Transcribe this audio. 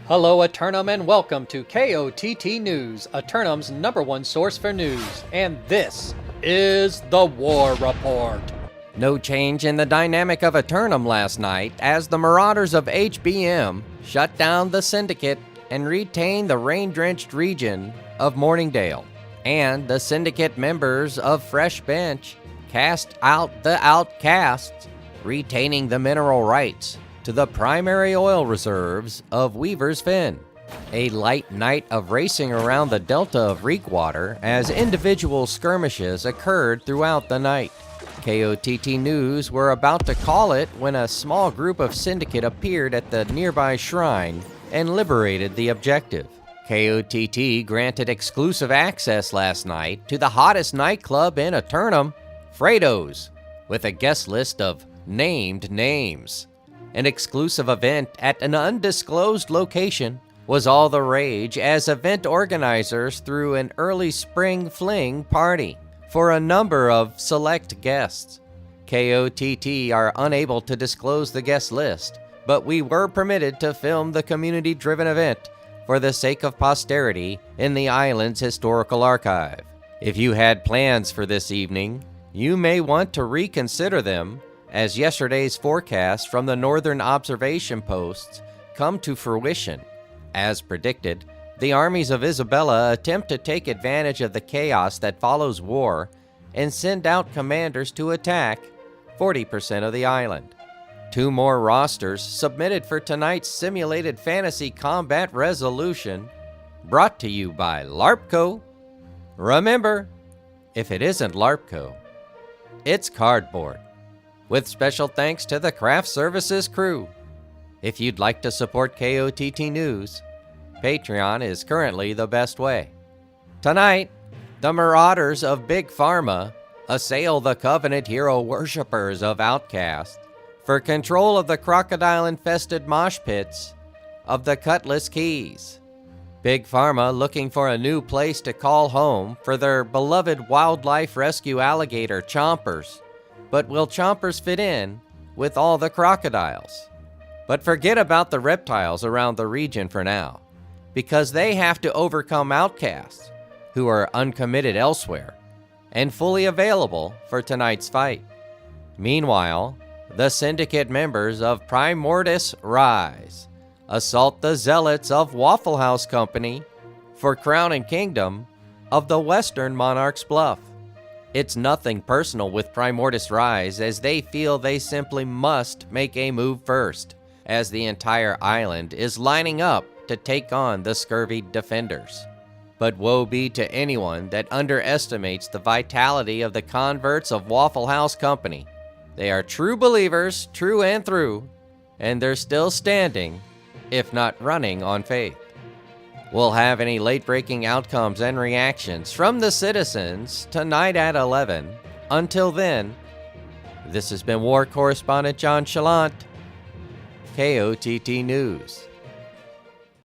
Hello Aeternum and welcome to KOTT News, Aeternum's #1 source for news, and this is the War Report. No change in the dynamic of Aeternum last night as the Marauders of HBM shut down the Syndicate and retained the rain-drenched region of Morningdale, and the Syndicate members of Fresh Bench cast out the Outcasts, retaining the mineral rights to the primary oil reserves of Weaver's Fen. A light night of racing around the delta of Reekwater as individual skirmishes occurred throughout the night. KOTT News were about to call it when a small group of Syndicate appeared at the nearby shrine and liberated the objective. KOTT granted exclusive access last night to the hottest nightclub in Aeternum, Fredo's, with a guest list of named names. An exclusive event at an undisclosed location was all the rage as event organizers threw an early spring fling party for a number of select guests. KOTT are unable to disclose the guest list, but we were permitted to film the community-driven event for the sake of posterity in the island's historical archive. If you had plans for this evening, you may want to reconsider them, as yesterday's forecast from the northern observation posts come to fruition. As predicted, the armies of Isabella attempt to take advantage of the chaos that follows war and send out commanders to attack 40% of the island. 2 more rosters submitted for tonight's simulated fantasy combat resolution, brought to you by LARPco. Remember, if it isn't LARPco, it's cardboard. With special thanks to the Craft Services crew. If you'd like to support KOTT News, Patreon is currently the best way. Tonight, the Marauders of Big Pharma assail the Covenant hero worshippers of Outcast for control of the crocodile-infested mosh pits of the Cutlass Keys. Big Pharma looking for a new place to call home for their beloved wildlife rescue alligator chompers. But will chompers fit in with all the crocodiles? But forget about the reptiles around the region for now, because they have to overcome outcasts who are uncommitted elsewhere and fully available for tonight's fight. Meanwhile, the Syndicate members of Primordius Rise assault the zealots of Waffle House Company for Crown and Kingdom of the Western Monarch's Bluff. It's nothing personal with Primordius Rise, as they feel they simply must make a move first, as the entire island is lining up to take on the scurvy defenders. But woe be to anyone that underestimates the vitality of the converts of Waffle House Company. They are true believers, true and through, and they're still standing, if not running on faith. We'll have any late-breaking outcomes and reactions from the citizens tonight at 11. Until then, this has been War Correspondent JChalant, KOTT News.